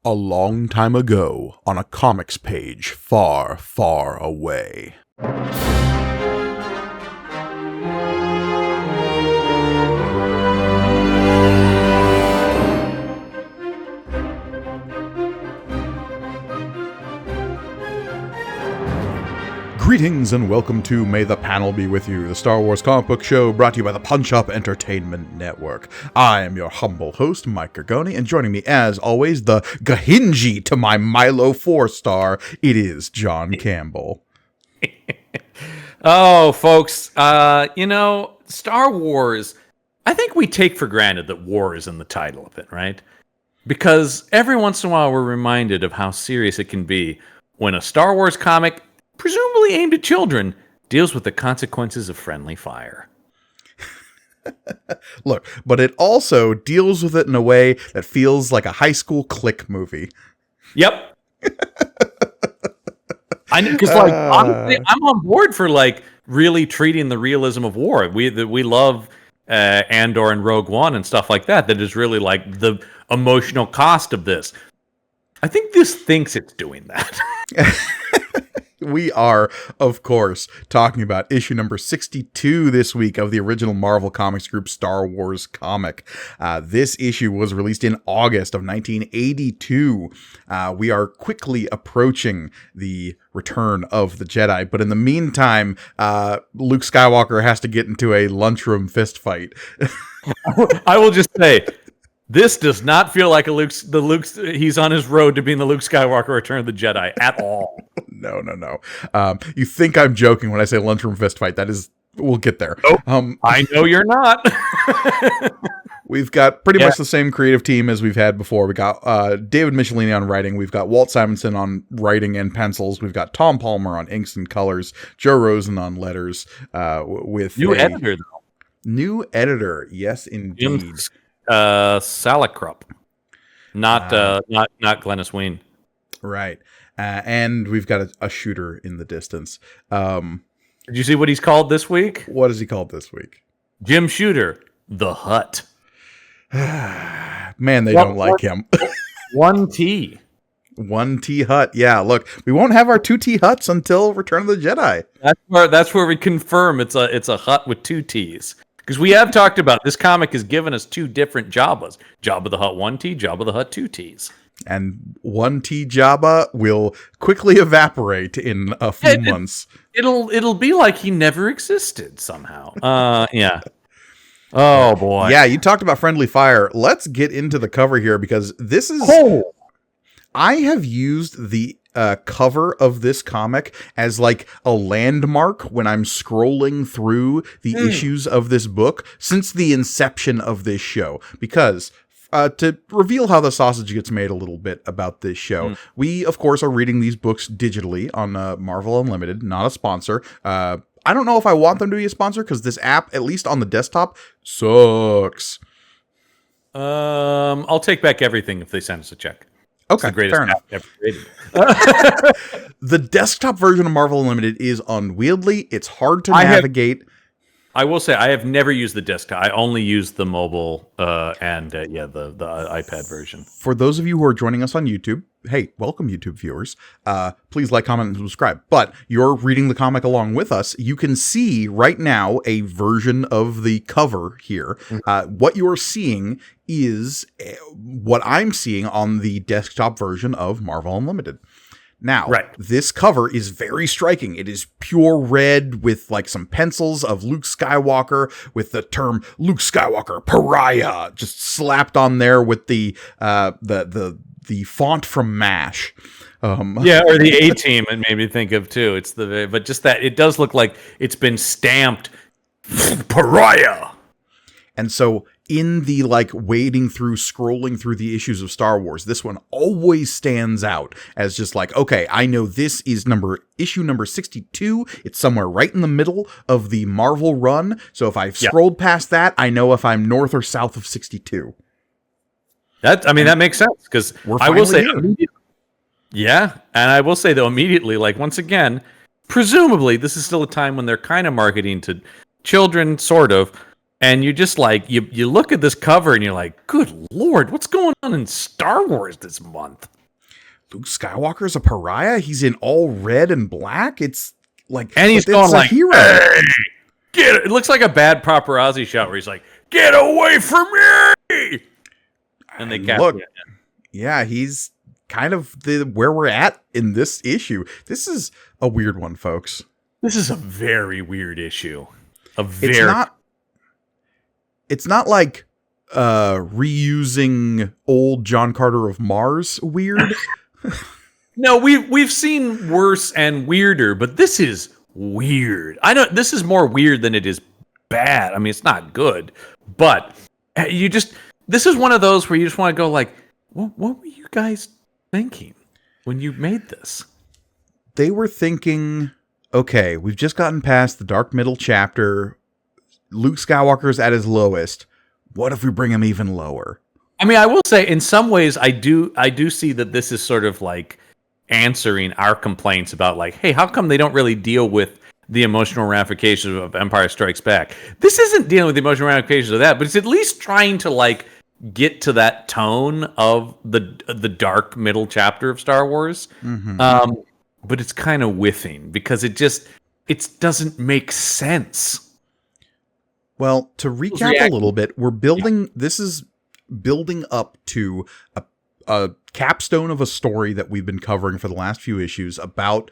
A long time ago, on a comics page far, far away. Greetings and welcome to May the Panel Be With You, the Star Wars comic book show brought to you by the Punch-Up Entertainment Network. I am your humble host, Mike Gargoni, and joining me as always, the Gahinji to my Milo 4-star, it is John Campbell. Oh, folks, Star Wars, I think we take for granted that war is in the title of it, right? Because every once in a while we're reminded of how serious it can be when a Star Wars comic, presumably aimed at children, deals with the consequences of friendly fire. Look, but it also deals with it in a way that feels like a high school clique movie. Yep. Because, honestly, I'm on board for, really treating the realism of war. We love Andor and Rogue One and stuff like that. That is really, the emotional cost of this. I think this thinks it's doing that. We are, of course, talking about issue number 62 this week of the original Marvel Comics Group Star Wars comic. This issue was released in August of 1982. We are quickly approaching the return of the Jedi, but in the meantime, Luke Skywalker has to get into a lunchroom fist fight. I will just say, this does not feel like he's on his road to being the Luke Skywalker Return of the Jedi at all. No. You think I'm joking when I say lunchroom fist fight. That is, we'll get there. Nope. I know you're not. We've got pretty much the same creative team as we've had before. We got David Michelini on writing. We've got Walt Simonson on writing and pencils. We've got Tom Palmer on inks and colors. Joe Rosen on letters. With new editor, though. New editor, yes, indeed. Salicrup, not Glennis Wein. Right. And we've got a shooter in the distance. Did you see what he's called this week? What is he called this week? Jim Shooter, the Hutt. Man, they don't like him. 1T. 1T Hutt. Yeah, look, we won't have our 2T Hutts until Return of the Jedi. That's where we confirm it's a Hutt with 2 T's. Because we have talked about this comic has given us 2 different Jabbas. Jabba the Hutt 1T, Jabba the Hutt 2Ts. And 1T Jabba will quickly evaporate in a few months. It'll be like he never existed somehow. Yeah. Oh boy. Yeah, you talked about friendly fire. Let's get into the cover here because this is I have used the cover of this comic as like a landmark when I'm scrolling through the issues of this book since the inception of this show. Because to reveal how the sausage gets made a little bit about this show, we, of course, are reading these books digitally on Marvel Unlimited, not a sponsor. I don't know if I want them to be a sponsor because this app, at least on the desktop, sucks. I'll take back everything if they send us a check. Okay, it's the greatest fair enough. app ever created. The desktop version of Marvel Unlimited is unwieldy. It's hard to navigate. I will say I have never used the desktop. I only use the mobile and the iPad version. For those of you who are joining us on YouTube, hey, welcome YouTube viewers. Please like, comment, and subscribe. But you're reading the comic along with us. You can see right now a version of the cover here. What you're seeing is what I'm seeing on the desktop version of Marvel Unlimited. Now, This cover is very striking. It is pure red with like some pencils of Luke Skywalker with the term Luke Skywalker Pariah just slapped on there with the font from MASH. Or the A-Team it made me think of too. But just that it does look like it's been stamped Pariah. And so in the scrolling through the issues of Star Wars, this one always stands out as just like, okay, I know this is issue number 62. It's somewhere right in the middle of the Marvel run. So if I've scrolled past that, I know if I'm north or south of 62. That makes sense because I will say, and I will say though immediately, once again, presumably this is still a time when they're kind of marketing to children, sort of. And you just like you look at this cover and you're like, good Lord, what's going on in Star Wars this month? Luke Skywalker's a pariah. He's in all red and black. It's like, and he's going like, hero. Hey, get it. It looks like a bad paparazzi shot where he's like, get away from me. And they look, yeah, he's kind of where we're at in this issue. This is a weird one, folks. This is a very weird issue. It's not like reusing old John Carter of Mars weird. No, we've seen worse and weirder, but this is weird. This is more weird than it is bad. I mean, it's not good, but this is one of those where you just want to go like, what were you guys thinking when you made this? They were thinking, okay, we've just gotten past the dark middle chapter. Luke Skywalker's at his lowest. What if we bring him even lower? I mean, I will say in some ways I do see that this is sort of like answering our complaints about like, hey, how come they don't really deal with the emotional ramifications of Empire Strikes Back? This isn't dealing with the emotional ramifications of that, but it's at least trying to like get to that tone of the dark middle chapter of Star Wars. Mm-hmm. But it's kind of whiffing because it doesn't make sense. Well, to recap a little bit, this is building up to a capstone of a story that we've been covering for the last few issues about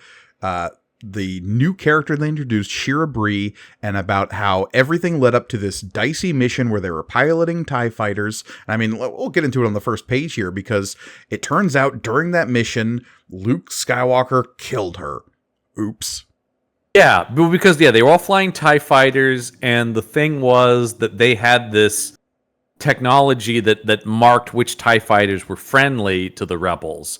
the new character they introduced, Shira Bree, and about how everything led up to this dicey mission where they were piloting TIE fighters. I mean, we'll get into it on the first page here because it turns out during that mission, Luke Skywalker killed her. Oops. Yeah, because they were all flying TIE fighters, and the thing was that they had this technology that marked which TIE fighters were friendly to the rebels.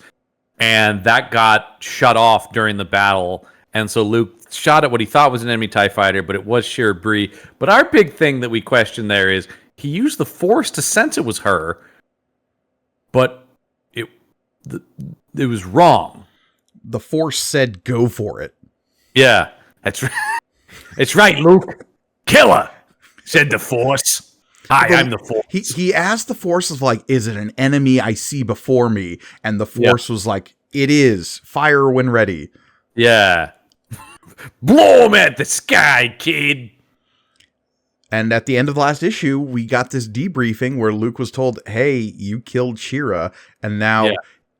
And that got shut off during the battle. And so Luke shot at what he thought was an enemy TIE fighter, but it was Shira Bree. But our big thing that we question there is he used the Force to sense it was her, but it was wrong. The Force said, go for it. Yeah, that's right. It's right, Luke. Kill her, said the Force. Hi, I'm the Force. He asked the Force, of like, is it an enemy I see before me? And the Force was like, it is. Fire when ready. Yeah. Blow him at the sky, kid. And at the end of the last issue, we got this debriefing where Luke was told, hey, you killed Shira. And now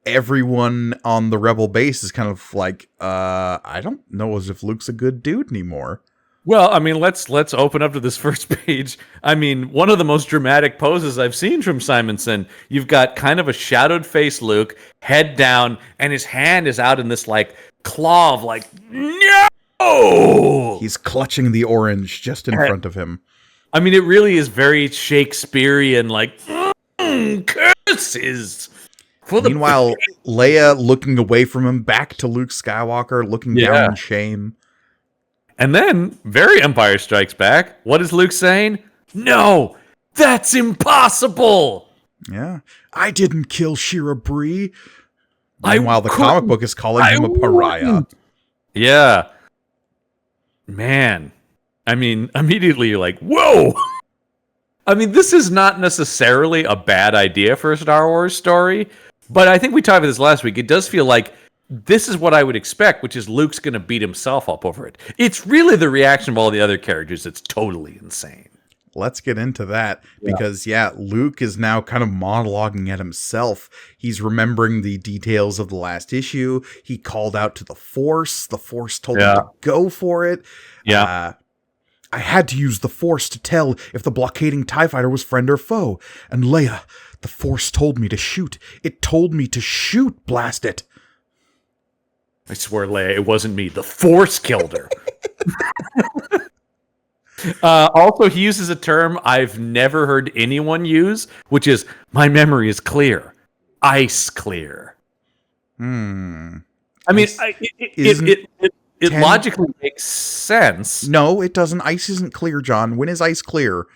everyone on the Rebel base is kind of like, I don't know as if Luke's a good dude anymore. Well, I mean, let's open up to this first page. I mean, one of the most dramatic poses I've seen from Simonson. You've got kind of a shadowed face Luke, head down, and his hand is out in this like claw of like, no! He's clutching the orange just in front of him. I mean, it really is very Shakespearean, like, curses. Meanwhile, Leia looking away from him, back to Luke Skywalker, looking down in shame. And then, very Empire Strikes Back, what is Luke saying? No, that's impossible! Yeah. I didn't kill Shira Bree. Meanwhile, the comic book is calling him a pariah. Yeah. Man. I mean, immediately you're like, whoa! I mean, this is not necessarily a bad idea for a Star Wars story, but I think we talked about this last week. It does feel like this is what I would expect, which is Luke's going to beat himself up over it. It's really the reaction of all the other characters that's totally insane. Let's get into that because, Luke is now kind of monologuing at himself. He's remembering the details of the last issue. He called out to the Force. The Force told him to go for it. Yeah. I had to use the Force to tell if the blockading TIE fighter was friend or foe. And Leia, the Force told me to shoot. It told me to shoot, blast it. I swear, Leia, it wasn't me. The Force killed her. Also, he uses a term I've never heard anyone use, which is, my memory is clear. Ice clear. I mean, it logically makes sense. No, it doesn't. Ice isn't clear, John. When is ice clear?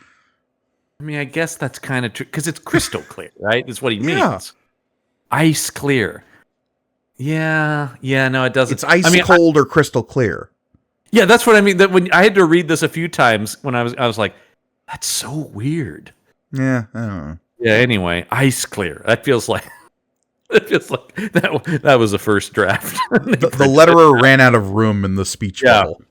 I mean, I guess that's kind of true, because it's crystal clear, right? That's what he means. Ice clear. Yeah, no, it doesn't. It's ice cold or crystal clear. Yeah, that's what I mean. That when I had to read this a few times when I was like, That's so weird. Yeah, I don't know. Yeah. Anyway, ice clear. That feels like that was the first draft. The letterer ran out of room in the speech bubble.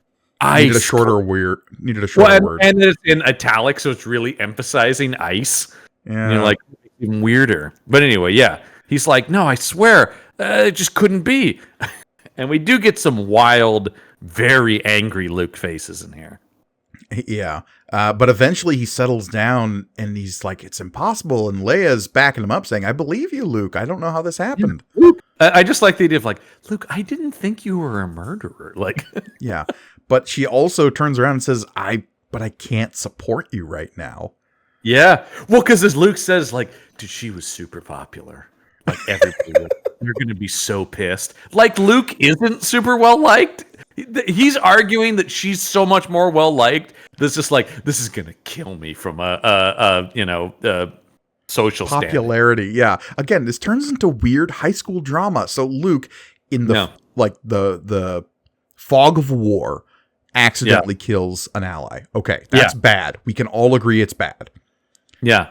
Needed a shorter word. And it's in italics, so it's really emphasizing ice. Yeah. You know, like even weirder. But anyway, yeah. He's like, no, I swear, it just couldn't be. And we do get some wild, very angry Luke faces in here. Yeah. But eventually he settles down and he's like, it's impossible. And Leia's backing him up saying, I believe you, Luke. I don't know how this happened. I just like the idea of like, Luke, I didn't think you were a murderer. Like, yeah. But she also turns around and says, but I can't support you right now. Yeah. Well, because as Luke says, like, dude, she was super popular. Like, everybody they're going to be so pissed. Like, Luke isn't super well liked. He's arguing that she's so much more well liked. That's just like, this is going to kill me from a social popularity. standing. Yeah. Again, this turns into weird high school drama. So Luke, in the fog of war, accidentally kills an ally. Okay, that's bad. We can all agree it's bad. Yeah.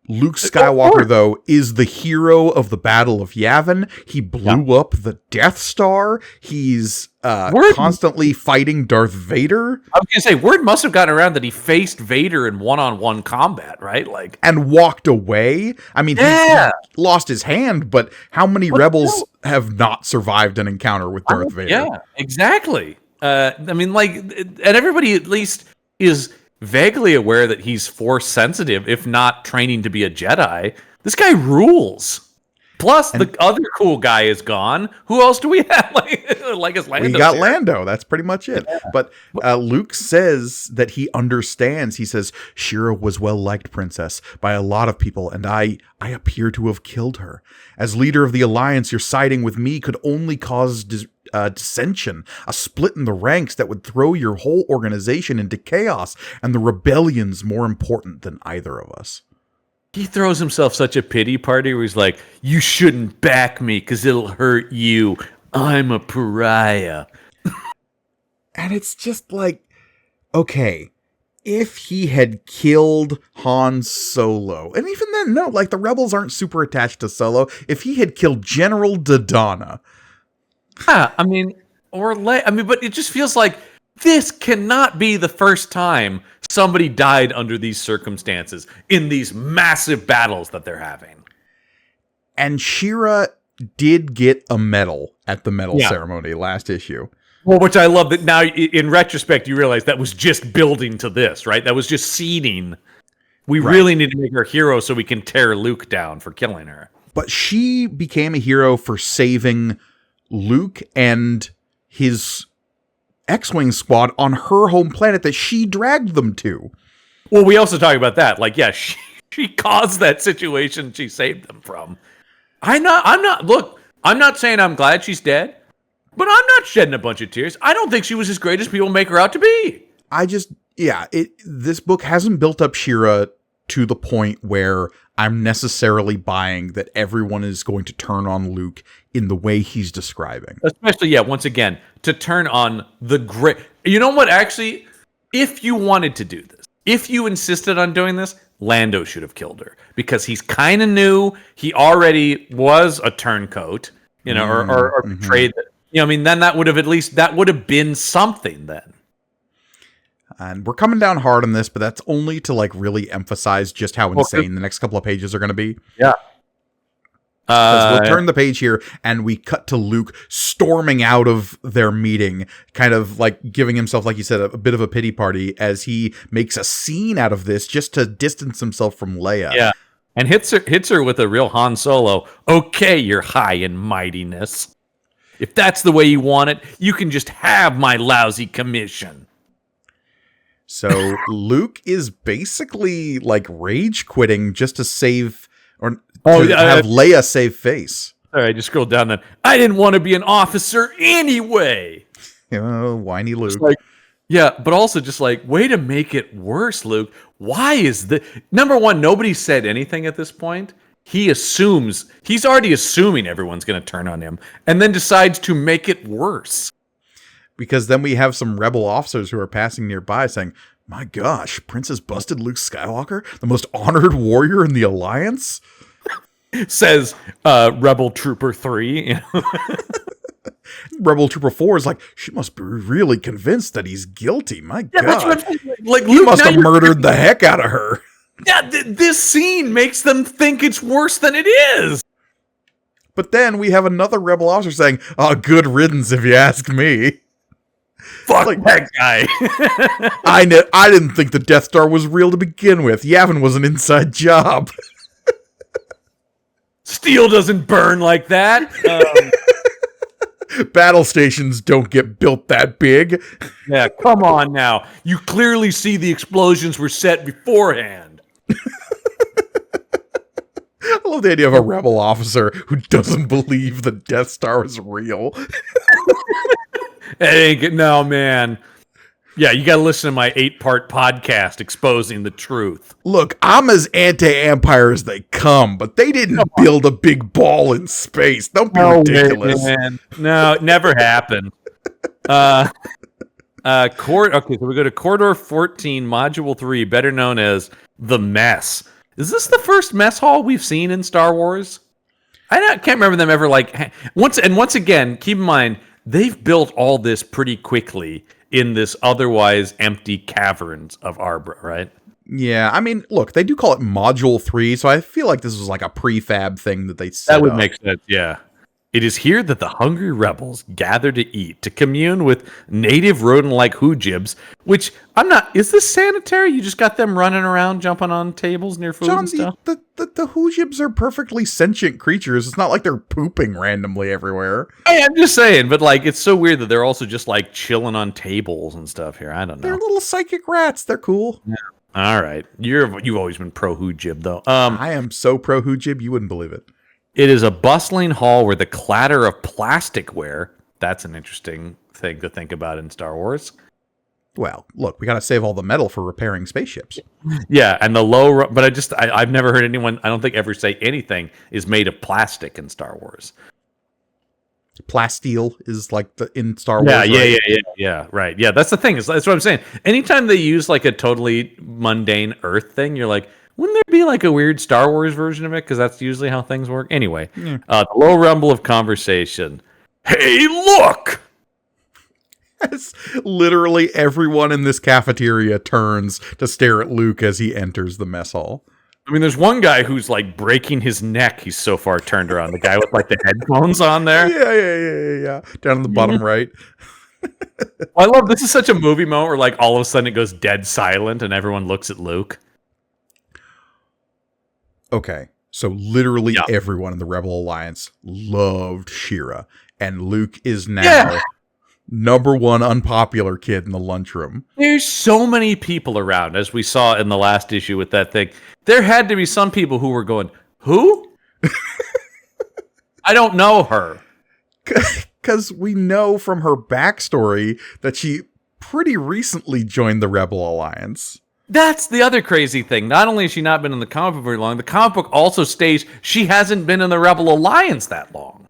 Luke Skywalker, though, is the hero of the Battle of Yavin. He blew up the Death Star. He's constantly fighting Darth Vader. I was going to say, word must have gotten around that he faced Vader in one-on-one combat, right? Like, and walked away. I mean, he lost his hand, but how many rebels have not survived an encounter with Darth Vader? Yeah, exactly. I mean, like, and everybody at least is vaguely aware that he's force sensitive, if not training to be a Jedi. This guy rules. Plus, the other cool guy is gone. Who else do we have? Like as Lando. We got Lando. That's pretty much it. Yeah. But Luke says that he understands. He says, Shira was well-liked princess by a lot of people, and I appear to have killed her. As leader of the Alliance, your siding with me could only cause dissension, a split in the ranks that would throw your whole organization into chaos, and the rebellion's more important than either of us. He throws himself such a pity party where he's like, you shouldn't back me because it'll hurt you. I'm a pariah. And it's just like, okay, if he had killed Han Solo, and even then, no, like the rebels aren't super attached to Solo. If he had killed General Dodonna. Yeah, I mean, but it just feels like this cannot be the first time somebody died under these circumstances in these massive battles that they're having. And Shira did get a medal at the medal ceremony last issue. Well, which I love that now in retrospect, you realize that was just building to this, right? That was just seeding. We really need to make her hero so we can tear Luke down for killing her. But she became a hero for saving Luke and his X-Wing squad on her home planet that she dragged them to. Well, we also talk about that. Like, yeah, she caused that situation she saved them from. I'm not saying I'm glad she's dead, but I'm not shedding a bunch of tears. I don't think she was as great as people make her out to be. This book hasn't built up Shira to the point where I'm necessarily buying that everyone is going to turn on Luke in the way he's describing. Especially, once again, to turn on the great... You know what, actually, if you wanted to do this, if you insisted on doing this, Lando should have killed her. Because he's kind of new. He already was a turncoat, or betrayed... then that would have been something then. And we're coming down hard on this, but that's only to really emphasize just how insane the next couple of pages are going to be. Yeah. We'll turn the page here and we cut to Luke storming out of their meeting, kind of like giving himself, like you said, a bit of a pity party as he makes a scene out of this just to distance himself from Leia. Yeah. And hits her with a real Han Solo. Okay, your high and mightiness. If that's the way you want it, you can just have my lousy commission. So Luke is basically rage quitting just to save have Leia save face. All right, just scroll down then. I didn't want to be an officer anyway. Whiny Luke. But also just way to make it worse, Luke. Why is the number one? Nobody said anything at this point. He's already assuming everyone's going to turn on him, and then decides to make it worse. Because then we have some rebel officers who are passing nearby saying, My gosh, Princess busted Luke Skywalker, the most honored warrior in the Alliance? Says Rebel Trooper 3. Rebel Trooper 4 is like, she must be really convinced that he's guilty. My Yeah, that's God. what, like, He Luke, must now have you're- murdered the heck out of her. Yeah, this scene makes them think it's worse than it is. But then we have another rebel officer saying, "Oh, good riddance, if you ask me." Fuck Like- that guy. I didn't think the Death Star was real to begin with. Yavin was an inside job. Steel doesn't burn like that. Battle stations don't get built that big. Yeah, come on now. You clearly see the explosions were set beforehand. I love the idea of a rebel officer who doesn't believe the Death Star is real. No, man. Yeah, you got to listen to my 8-part podcast exposing the truth. Look, I'm as anti-Empire as they come, but they didn't build a big ball in space. Don't be ridiculous. Man. No, it never happened. Okay, so we go to Corridor 14, Module 3, better known as The Mess. Is this the first mess hall we've seen in Star Wars? Can't remember them ever once again, keep in mind, they've built all this pretty quickly in this otherwise empty caverns of Arbra, right? Yeah, I mean, look, they do call it Module 3, so I feel like this was like a prefab thing that they set That would up. make sense, yeah. It is here that the hungry rebels gather to eat, to commune with native rodent-like hoojibs, which is this sanitary? You just got them running around, jumping on tables near food John, and stuff? the hoojibs are perfectly sentient creatures. It's not like they're pooping randomly everywhere. Hey, I'm just saying, but it's so weird that they're also just chilling on tables and stuff here. I don't know. They're little psychic rats. They're cool. Yeah. All right. You've always been pro hoojib, though. I am so pro hoojib, you wouldn't believe it. It is a bustling hall where the clatter of plasticware, that's an interesting thing to think about in Star Wars. Well, look, we got to save all the metal for repairing spaceships. Yeah, and the low, but I've never heard anyone, I don't think ever say anything is made of plastic in Star Wars. Plasteel is like in Star Wars. Yeah, right. Yeah, that's the thing. That's what I'm saying. Anytime they use a totally mundane Earth thing, you're like, wouldn't there be a weird Star Wars version of it? Because that's usually how things work. Anyway, the low rumble of conversation. Hey, look! As literally everyone in this cafeteria turns to stare at Luke as he enters the mess hall. I mean, there's one guy who's breaking his neck. He's so far turned around. The guy with the headphones on there. Yeah. Down in the bottom right. I love this. Is such a movie moment where all of a sudden it goes dead silent and everyone looks at Luke. Okay, so literally everyone in the Rebel Alliance loved Shira, and Luke is now number one unpopular kid in the lunchroom. There's so many people around, as we saw in the last issue with that thing. There had to be some people who were going, who? I don't know her. Because we know from her backstory that she pretty recently joined the Rebel Alliance. That's the other crazy thing. Not only has she not been in the comic book very long, the comic book also states she hasn't been in the Rebel Alliance that long.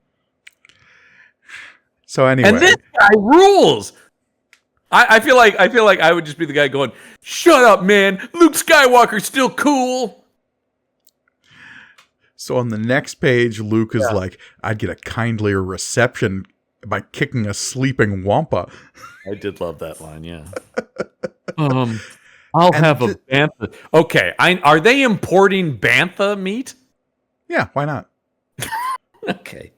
So anyway, and this guy rules. I feel like I would just be the guy going, "Shut up, man! Luke Skywalker's still cool." So on the next page, Luke is like, "I'd get a kindlier reception by kicking a sleeping Wampa." I did love that line. Yeah. I'll have a bantha. Okay, are they importing bantha meat? Yeah, why not? Okay.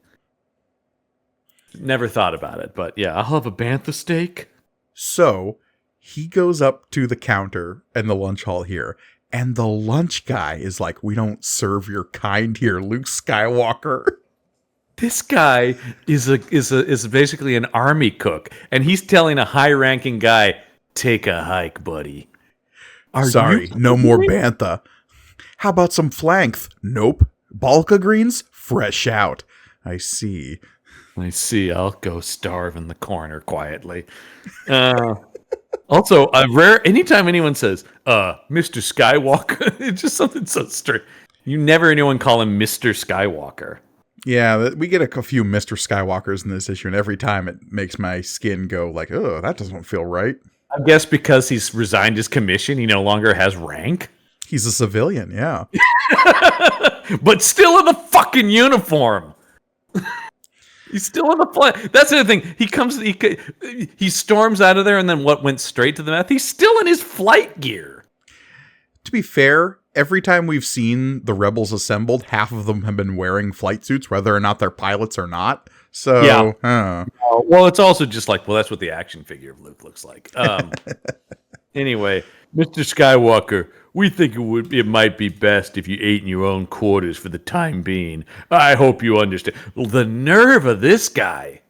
Never thought about it, but yeah, I'll have a bantha steak. So he goes up to the counter in the lunch hall here, and the lunch guy is like, "We don't serve your kind here, Luke Skywalker." This guy is basically an army cook, and he's telling a high-ranking guy, "Take a hike, buddy." Sorry, no more bantha. How about some flank? Nope. Balka greens? Fresh out. I see. I'll go starve in the corner quietly. Also, anytime anyone says, Mr. Skywalker, it's just something so strange. You never hear anyone call him Mr. Skywalker. Yeah, we get a few Mr. Skywalkers in this issue, and every time it makes my skin go like, "Oh, that doesn't feel right." I guess because he's resigned his commission, he no longer has rank. He's a civilian, yeah. But still in the fucking uniform. He's still in the plane. That's the other thing. He storms out of there, and then went straight to the meth? He's still in his flight gear. To be fair, every time we've seen the rebels assembled, half of them have been wearing flight suits, whether or not they're pilots or not. So, yeah. Well, it's also just like, that's what the action figure of Luke looks like. Anyway, Mr. Skywalker, we think it might be best if you ate in your own quarters for the time being. I hope you understand. The nerve of this guy.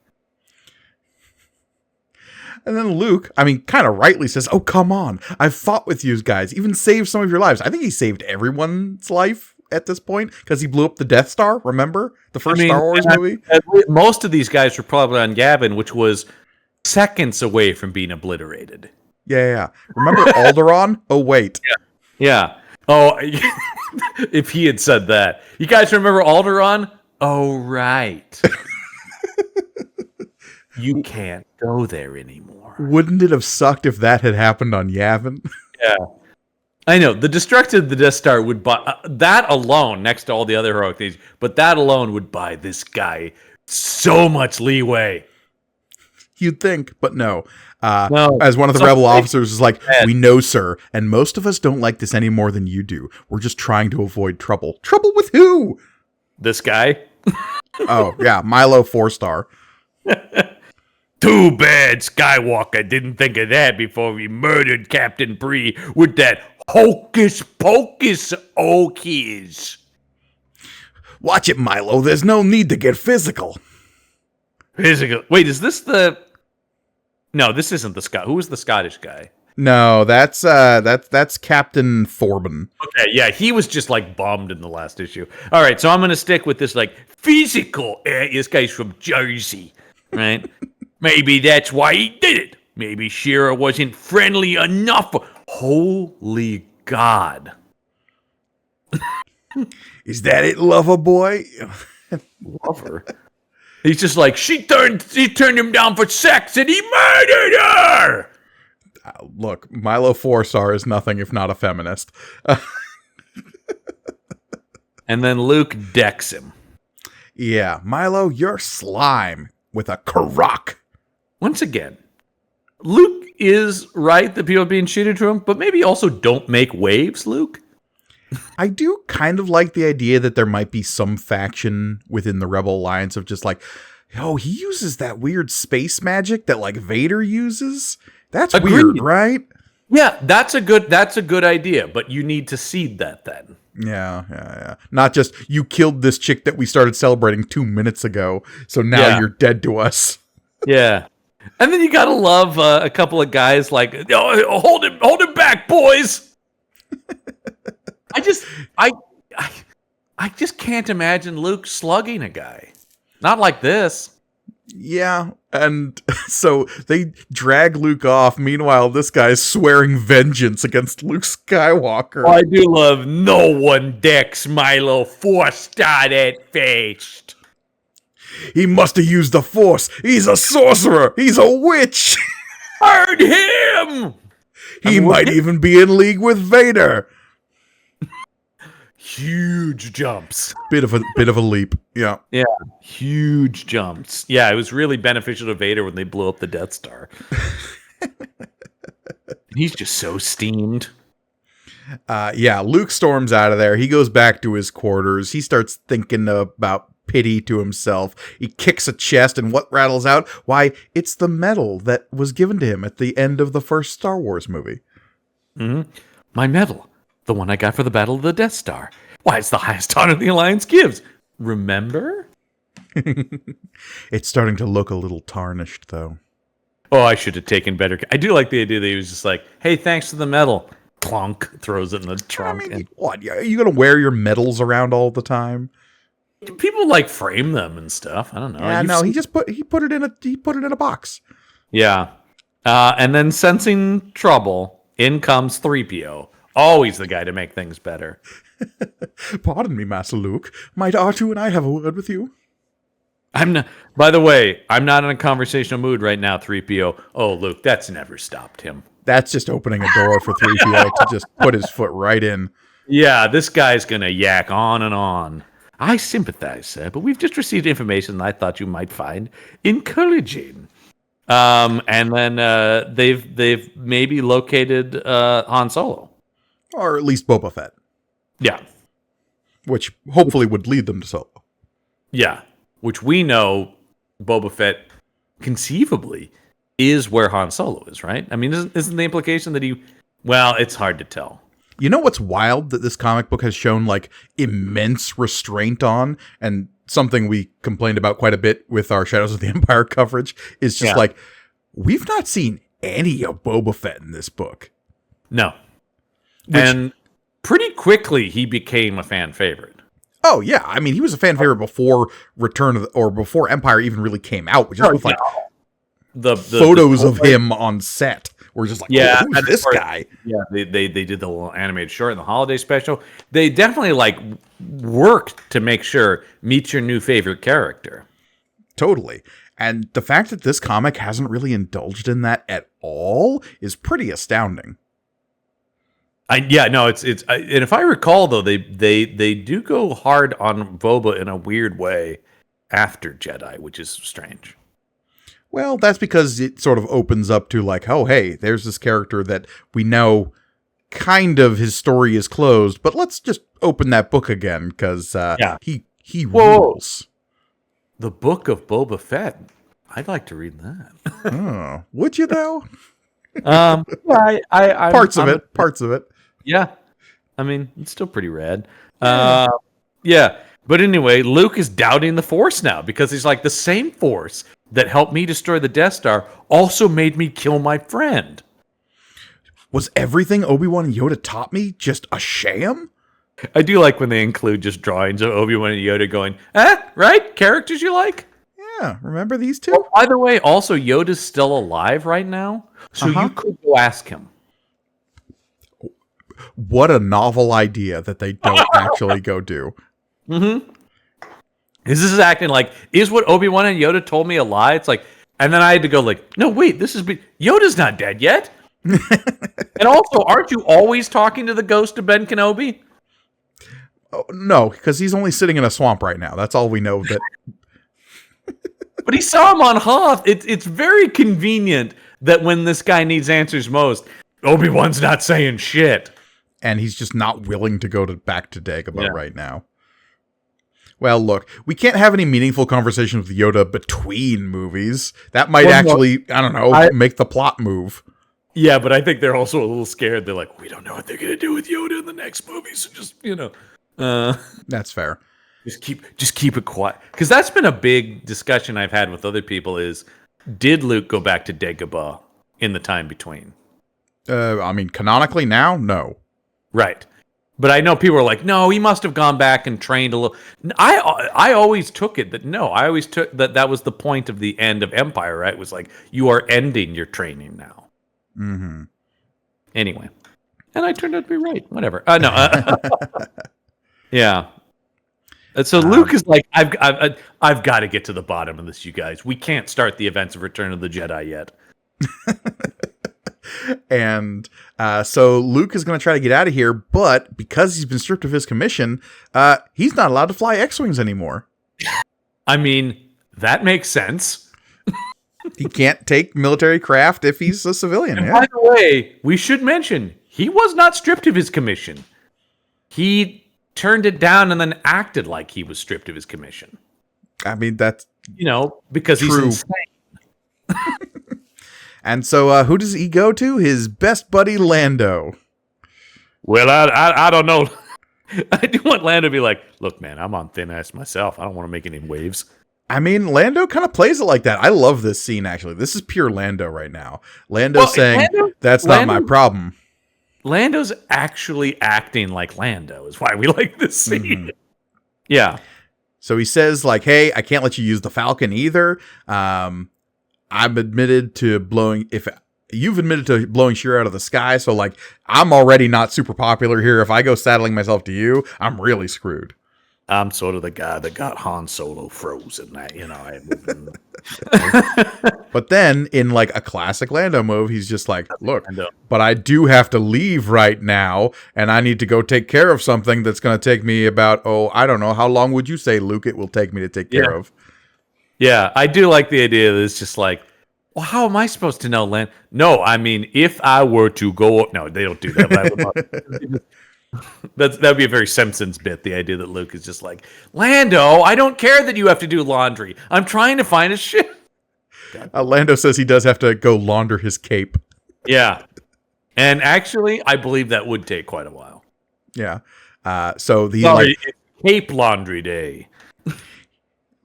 And then Luke, kind of rightly says, "Oh, come on. I've fought with you guys, even saved some of your lives." I think he saved everyone's life at this point because he blew up the Death Star, remember? The first Star Wars movie? Most of these guys were probably on Yavin, which was seconds away from being obliterated. Yeah. Remember Alderaan? Oh, wait. Yeah. Oh, if he had said that. You guys remember Alderaan? Oh, right. You can't go there anymore. Wouldn't it have sucked if that had happened on Yavin? Yeah. I know. The destruction of the Death Star would buy... that alone, next to all the other heroic things, but that alone would buy this guy so much leeway. You'd think, but no. No. As one of the rebel officers is like, "We know, sir, and most of us don't like this any more than you do. We're just trying to avoid trouble." Trouble with who? This guy? Oh, yeah, Milo 4-star. Too bad Skywalker didn't think of that before he murdered Captain Bree with that hocus pocus okies. Watch it, Milo. There's no need to get physical. Physical? Wait, is this the... No, this isn't the Scot. Who was the Scottish guy? No, that's Captain Thorben. Okay, yeah, he was just like bummed in the last issue. All right, so I'm gonna stick with this like physical. This guy's from Jersey, right? Maybe that's why he did it. Maybe Shira wasn't friendly enough. Holy God! Is that it, lover boy? Lover. He's just like, he turned him down for sex and he murdered her! Look, Milo 4-star is nothing if not a feminist. And then Luke decks him. Yeah, Milo, you're slime with a Karok. Once again, Luke is right that people are being shitty to him, but maybe also don't make waves, Luke. I do kind of like the idea that there might be some faction within the Rebel Alliance of just like, oh, he uses that weird space magic that like Vader uses. That's weird, right? Yeah, that's a good idea, but you need to seed that then. Yeah. Not just, you killed this chick that we started celebrating 2 minutes ago, so now you're dead to us. Yeah. And then you gotta love a couple of guys like, oh, hold him back, boys. I just can't imagine Luke slugging a guy. Not like this. Yeah, and so they drag Luke off. Meanwhile, this guy's swearing vengeance against Luke Skywalker. I do love no one decks Milo 4-star at first. He must have used the Force. He's a sorcerer. He's a witch. Heard him. He might even be in league with Vader. Huge jumps. Bit of a leap. Yeah. Yeah. Huge jumps. Yeah, it was really beneficial to Vader when they blew up the Death Star. He's just so steamed. Yeah, Luke storms out of there. He goes back to his quarters. He starts thinking about pity to himself. He kicks a chest, and what rattles out? Why, it's the medal that was given to him at the end of the first Star Wars movie. Mm-hmm. My medal. The one I got for the Battle of the Death Star. Why, it's the highest honor the Alliance gives. Remember? It's starting to look a little tarnished, though. Oh, I should have taken better. I do like the idea that he was just like, hey, thanks for the medal. Clunk, throws it in the trunk. What? Are you going to wear your medals around all the time? People like frame them and stuff. I don't know. Yeah, no, he put it in a box. Yeah. And then sensing trouble, in comes 3PO. Always the guy to make things better. Pardon me, Master Luke. Might R2 and I have a word with you? By the way, I'm not in a conversational mood right now, 3PO. Oh, Luke, that's never stopped him. That's just opening a door for 3PO to just put his foot right in. Yeah, this guy's going to yak on and on. I sympathize, sir, but we've just received information that I thought you might find encouraging. And then they've maybe located Han Solo. Or at least Boba Fett. Yeah. Which hopefully would lead them to Solo. Yeah. Which we know Boba Fett conceivably is where Han Solo is, right? I mean, isn't the implication that he... Well, it's hard to tell. You know what's wild that this comic book has shown like immense restraint on, and something we complained about quite a bit with our Shadows of the Empire coverage is just like, we've not seen any of Boba Fett in this book. No. And pretty quickly he became a fan favorite. Oh yeah, I mean he was a fan favorite before before Empire even really came out, which is with like the photos of him on set. We're just like, who's this guy? Yeah, they did the little animated short in the holiday special. They definitely like worked to make sure meet your new favorite character. Totally. And the fact that this comic hasn't really indulged in that at all is pretty astounding. And if I recall though, they do go hard on Boba in a weird way after Jedi, which is strange. Well, that's because it sort of opens up to like, oh, hey, there's this character that we know kind of his story is closed, but let's just open that book again because he rules. The Book of Boba Fett. I'd like to read that. Oh, would you though? Parts of it. Yeah, I mean it's still pretty rad. Yeah, but anyway, Luke is doubting the Force now because he's like, the same Force that helped me destroy the Death Star also made me kill my friend. Was everything Obi-Wan and Yoda taught me just a sham? I do like when they include just drawings of Obi-Wan and Yoda going, right? Characters you like? Yeah, remember these two? Oh, by the way, also Yoda's still alive right now, so you could go ask him. What a novel idea that they don't actually go do. Mm-hmm. This is acting like, is what Obi-Wan and Yoda told me a lie? It's like, and then I had to go like, no, wait, Yoda's not dead yet. And also, aren't you always talking to the ghost of Ben Kenobi? Oh, no, because he's only sitting in a swamp right now. That's all we know. That. But he saw him on Hoth. It's very convenient that when this guy needs answers most, Obi-Wan's not saying shit. And he's just not willing to go back to Dagobah right now. Well, look, we can't have any meaningful conversations with Yoda between movies. That might make the plot move. Yeah, but I think they're also a little scared. They're like, we don't know what they're going to do with Yoda in the next movie, so just, That's fair. Just keep it quiet. Because that's been a big discussion I've had with other people is, did Luke go back to Dagobah in the time between? I mean, canonically now, no. Right. But I know people are like, no, he must have gone back and trained a little. I always took it that I always took that was the point of the end of Empire, right? It was like, you are ending your training now. Mm-hmm. Anyway. And I turned out to be right. Whatever. Yeah. And so Luke is like, I've got to get to the bottom of this, you guys. We can't start the events of Return of the Jedi yet. And so Luke is going to try to get out of here, but because he's been stripped of his commission, he's not allowed to fly X-Wings anymore. I mean, that makes sense. He can't take military craft if he's a civilian. And by the way, we should mention, he was not stripped of his commission. He turned it down and then acted like he was stripped of his commission. I mean, that's... because true. He's insane. And so who does he go to? His best buddy, Lando. Well, I don't know. I do want Lando to be like, look, man, I'm on thin ice myself. I don't want to make any waves. I mean, Lando kind of plays it like that. I love this scene, actually. This is pure Lando right now. Lando saying, that's not my problem. Lando's actually acting like Lando is why we like this scene. Mm-hmm. Yeah. So he says, like, hey, I can't let you use the Falcon either. I've admitted to blowing... If you've admitted to blowing Shira out of the sky, so, like, I'm already not super popular here. If I go saddling myself to you, I'm really screwed. I'm sort of the guy that got Han Solo frozen. But then, in like a classic Lando move, he's just like, look, Lando. but I do have to leave right now, and I need to go take care of something that's going to take me about, I don't know, how long would you say, Luke, it will take me to take care of? Yeah, I do like the idea that it's just like, well, how am I supposed to know, Land? No, I mean, if I were to go... No, they don't do that. That'd be a very Simpsons bit, the idea that Luke is just like, Lando, I don't care that you have to do laundry. I'm trying to find a ship. Lando says he does have to go launder his cape. Yeah. And actually, I believe that would take quite a while. Yeah. So it's Cape Laundry Day.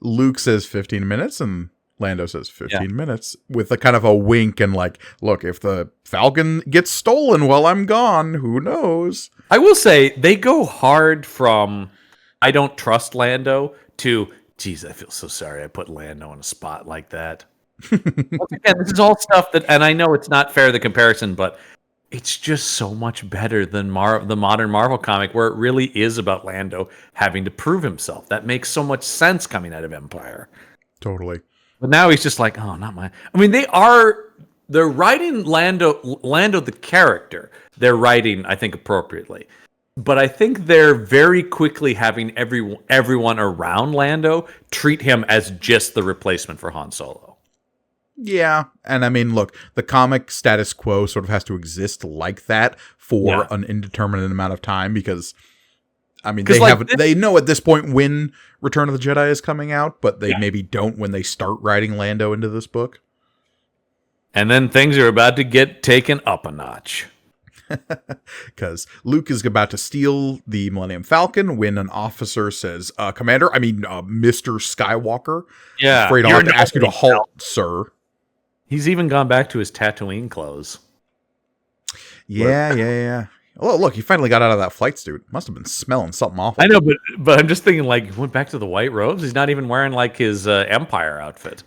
Luke says 15 minutes, and Lando says 15 minutes, with a kind of a wink and like, look, if the Falcon gets stolen while I'm gone, who knows? I will say, they go hard from, I don't trust Lando, to, geez, I feel so sorry I put Lando in a spot like that. Once again, this is all stuff that, and I know it's not fair, the comparison, but it's just so much better than the modern Marvel comic, where it really is about Lando having to prove himself. That makes so much sense coming out of Empire. Totally. But now he's just like, oh, not my... I mean, they're writing Lando the character. They're writing, I think, appropriately. But I think they're very quickly having everyone around Lando treat him as just the replacement for Han Solo. Yeah, and I mean, look, the comic status quo sort of has to exist like that for an indeterminate amount of time, because, I mean, they know at this point when Return of the Jedi is coming out, but they maybe don't when they start writing Lando into this book. And then things are about to get taken up a notch. Because Luke is about to steal the Millennium Falcon when an officer says, Commander, Mr. Skywalker. Yeah. I'm afraid I'll have to ask you to halt, sir. He's even gone back to his Tatooine clothes. Yeah. Oh, look, he finally got out of that flight suit. Must have been smelling something awful. I know, but I'm just thinking, like, he went back to the white robes. He's not even wearing, like, his Empire outfit.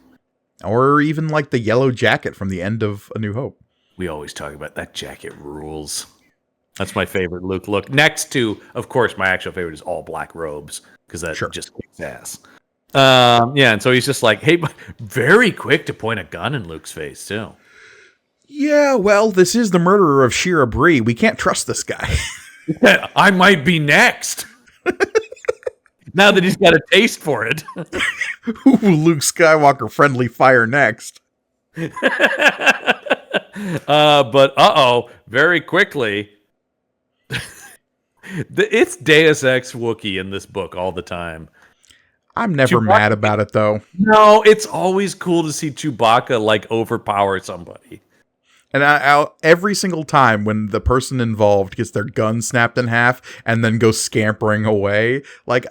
Or even, like, the yellow jacket from the end of A New Hope. We always talk about that jacket rules. That's my favorite Luke look. Next to, of course, my actual favorite is all black robes, because that just kicks ass. And so he's just like, hey, very quick to point a gun in Luke's face, too. Yeah, well, this is the murderer of Shira Bree. We can't trust this guy. I might be next. Now that he's got a taste for it. Who will Luke Skywalker friendly fire next? But very quickly, it's Deus Ex Wookiee in this book all the time. I'm never mad about it, though. No, it's always cool to see Chewbacca, like, overpower somebody. And every single time when the person involved gets their gun snapped in half and then goes scampering away, like,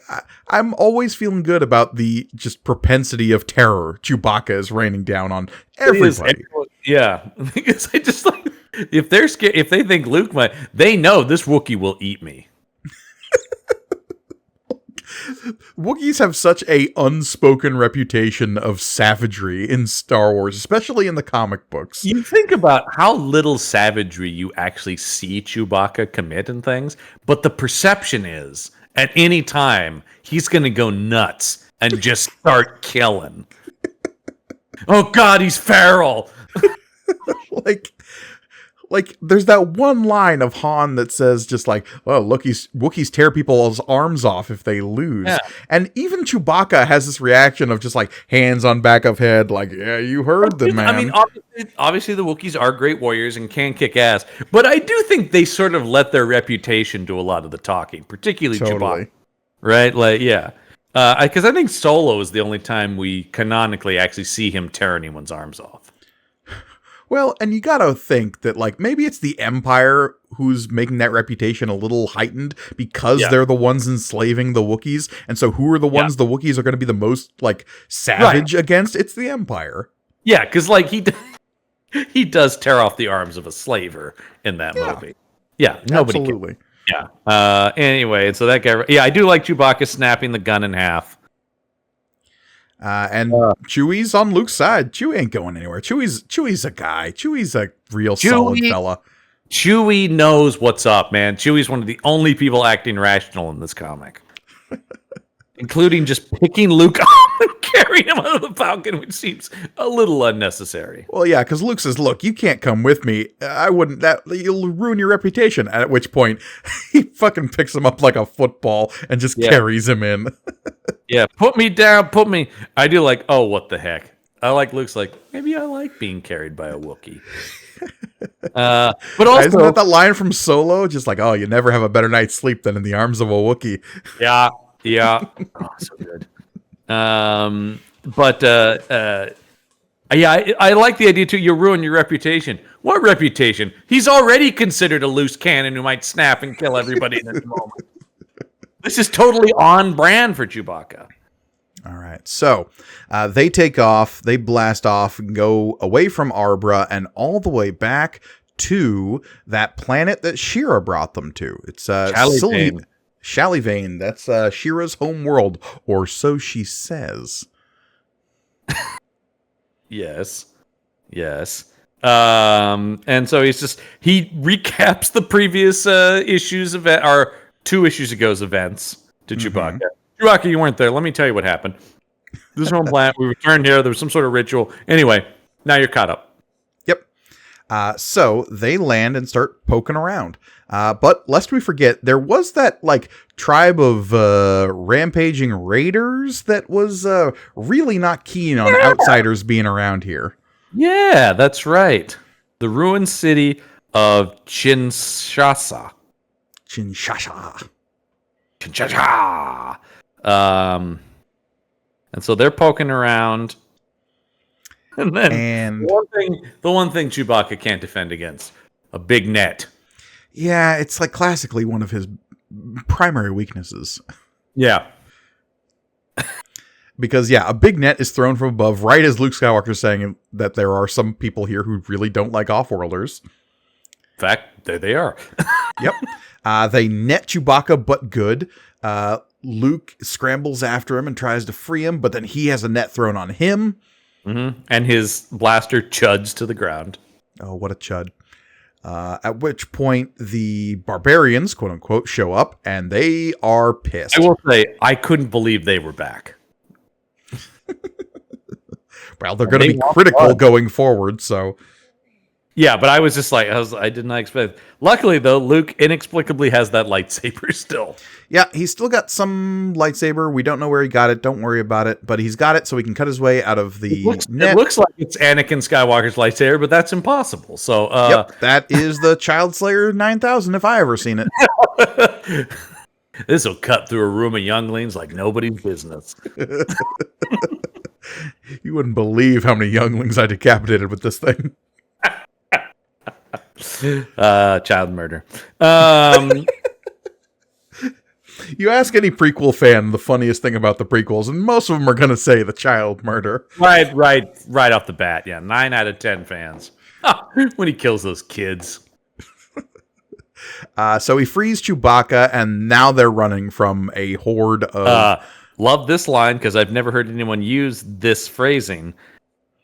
I'm always feeling good about the just propensity of terror Chewbacca is raining down on everybody. Yeah, because I just like, if they're scared, if they think Luke might, they know this Wookiee will eat me. Wookiees have such a unspoken reputation of savagery in Star Wars, especially in the comic books. You think about how little savagery you actually see Chewbacca commit in things, but the perception is, at any time, he's going to go nuts and just start killing. Oh God, he's feral! Like, there's that one line of Han that says just like, oh, look, Wookiees tear people's arms off if they lose. Yeah. And even Chewbacca has this reaction of just like hands on back of head, like, yeah, you heard the man. I mean, obviously the Wookiees are great warriors and can kick ass, but I do think they sort of let their reputation do a lot of the talking, particularly Chewbacca. Right? Like, yeah. Because I think Solo is the only time we canonically actually see him tear anyone's arms off. Well, and you gotta think that, like, maybe it's the Empire who's making that reputation a little heightened because they're the ones enslaving the Wookiees. And so who are the ones the Wookiees are going to be the most, like, savage against? It's the Empire. Yeah, because, like, he does tear off the arms of a slaver in that movie. Yeah, nobody absolutely. Yeah. Anyway, and so that guy... Yeah, I do like Chewbacca snapping the gun in half. And Chewie's on Luke's side. Chewie ain't going anywhere. Chewie's a guy. Chewie's a real solid fella. Chewie knows what's up, man. Chewie's one of the only people acting rational in this comic. including just picking Luke up and carrying him out of the Falcon, which seems a little unnecessary. Well, yeah, because Luke says, "Look, you can't come with me. I wouldn't. That you'll ruin your reputation." At which point, he fucking picks him up like a football and just carries him in. Yeah, put me down. Put me. I do like. Oh, what the heck? I like Luke's like. Maybe I like being carried by a Wookiee. But also, isn't that the line from Solo? Just like, "Oh, you never have a better night's sleep than in the arms of a Wookiee." Yeah. Oh, so good. Yeah, I like the idea too. You ruin your reputation. What reputation? He's already considered a loose cannon who might snap and kill everybody in this moment. This is totally on brand for Chewbacca. All right, so they take off, they blast off, and go away from Arbra and all the way back to that planet that Shira brought them to. It's Shalivane. That's Shira's home world, or so she says. Yes. And so he recaps the previous issues or 2 issues ago's events to Chewbacca. Chewbacca, you weren't there. Let me tell you what happened. This is our planet. We returned here. There was some sort of ritual. Anyway, now you're caught up. Yep. So they land and start poking around. But lest we forget, there was that like tribe of rampaging raiders that was really not keen on outsiders being around here. Yeah, that's right. The ruined city of Kinshasa. And so they're poking around. And then the one thing Chewbacca can't defend against, a big net. Yeah, it's like classically one of his primary weaknesses. Yeah. Because, yeah, a big net is thrown from above, right as Luke Skywalker is saying that there are some people here who really don't like Offworlders. In fact, there they are. Yep. They net Chewbacca, but good. Luke scrambles after him and tries to free him, but then he has a net thrown on him. Mm-hmm. And his blaster chuds to the ground. Oh, what a chud. At which point the barbarians, quote unquote, show up and they are pissed. I will say, I couldn't believe they were back. Well, they're going to be critical going forward, so. Yeah, but I was just like, I did not expect. Luckily, though, Luke inexplicably has that lightsaber still. Yeah, he's still got some lightsaber. We don't know where he got it. Don't worry about it. But he's got it, so he can cut his way out of the net. It looks like it's Anakin Skywalker's lightsaber, but that's impossible. So, yep, that is the Child Slayer 9000 if I ever seen it. This will cut through a room of younglings like nobody's business. You wouldn't believe how many younglings I decapitated with this thing. Child murder. You ask any prequel fan the funniest thing about the prequels, and most of them are going to say the child murder. Right off the bat. Yeah, 9 out of 10 fans. When he kills those kids. So he frees Chewbacca, and now they're running from a horde of... Love this line, because I've never heard anyone use this phrasing.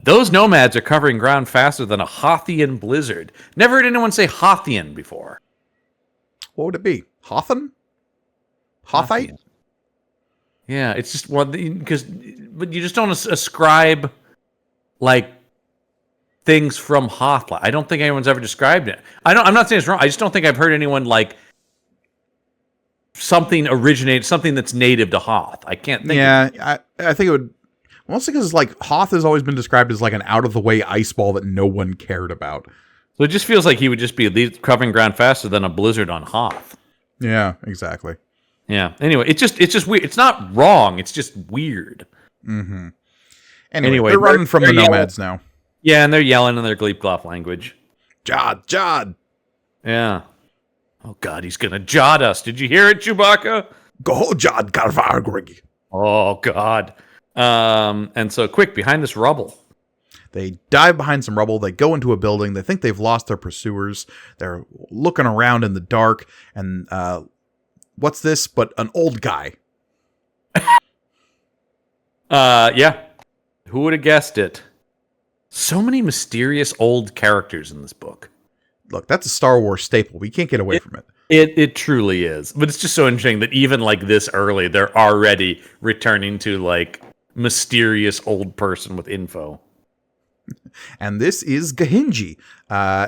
Those nomads are covering ground faster than a Hothian blizzard. Never heard anyone say Hothian before. What would it be? Hothan? Hothite? Yeah, it's just one but you just don't ascribe like things from Hoth. I don't think anyone's ever described it. I'm not saying it's wrong. I just don't think I've heard anyone like something that's native to Hoth. I can't think. Yeah, I think it would. Mostly because like Hoth has always been described as like an out of the way ice ball that no one cared about. So it just feels like he would just be covering ground faster than a blizzard on Hoth. Yeah, exactly. Yeah. Anyway, it's just weird. It's not wrong. It's just weird. Mm-hmm. Anyway, they're running from the nomads now. Yeah, and they're yelling in their Gleepcloth language. Jod. Yeah. Oh God, he's gonna jod us. Did you hear it, Chewbacca? Go Jod Garvargrig. Oh God. And so quick, behind this rubble. They dive behind some rubble. They go into a building. They think they've lost their pursuers. They're looking around in the dark. And what's this but an old guy? Yeah. Who would have guessed it? So many mysterious old characters in this book. Look, that's a Star Wars staple. We can't get away from it. It truly is. But it's just so interesting that even like this early, they're already returning to like mysterious old person with info. And this is Gahinji.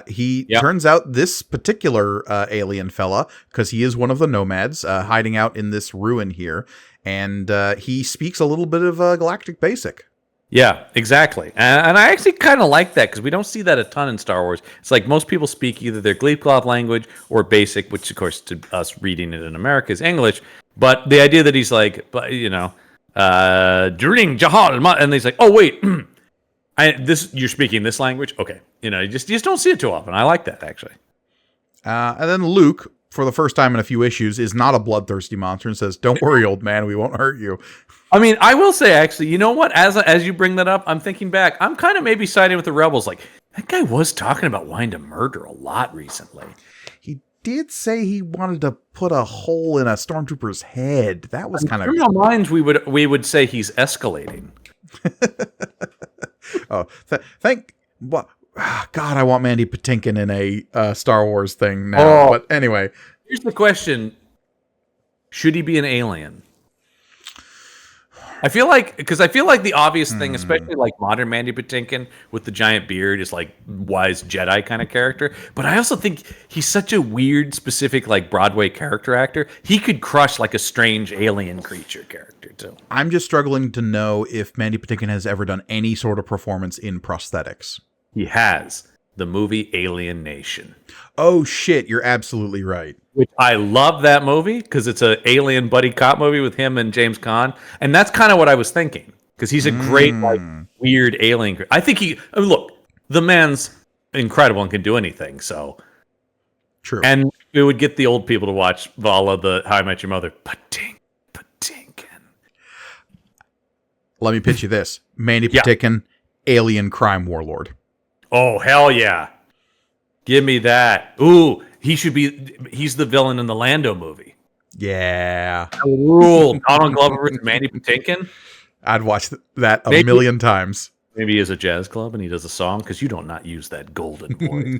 He turns out this particular alien fella, because he is one of the nomads hiding out in this ruin here, and he speaks a little bit of Galactic Basic. Yeah, exactly. And I actually kind of like that because we don't see that a ton in Star Wars. It's like most people speak either their Gleepcloth language or Basic, which of course to us reading it in America is English. But the idea that he's like, during Jahal, and he's like, oh wait, you're speaking this language? Okay, you just don't see it too often. I like that actually. And then Luke, for the first time in a few issues, is not a bloodthirsty monster and says, "Don't worry, old man, we won't hurt you." I mean, I will say, actually, you know what? As you bring that up, I'm thinking back. I'm kind of maybe siding with the Rebels. Like, that guy was talking about wanting to murder a lot recently. He did say he wanted to put a hole in a stormtrooper's head. That was kind of... In our minds, we would say he's escalating. Oh, God, I want Mandy Patinkin in a Star Wars thing now. But anyway. Here's the question. Should he be an alien? I feel like the obvious thing, especially like modern Mandy Patinkin with the giant beard, is like wise Jedi kind of character. But I also think he's such a weird, specific like Broadway character actor. He could crush like a strange alien creature character too. I'm just struggling to know if Mandy Patinkin has ever done any sort of performance in prosthetics. He has. The movie Alien Nation. Oh shit, you're absolutely right. Which I love that movie because it's an alien buddy cop movie with him and James Caan, and that's kind of what I was thinking because he's a great like weird alien. I think look, the man's incredible and can do anything. So true, and it would get the old people to watch Vala, the How I Met Your Mother. Patinkin. Let me pitch you this: Mandy Patinkin, alien crime warlord. Oh, hell yeah. Give me that. Ooh, he's the villain in the Lando movie. Yeah. Rule. Donald Glover versus Mandy Patinkin. I'd watch that a million times. Maybe he has a jazz club and he does a song because you don't not use that golden voice.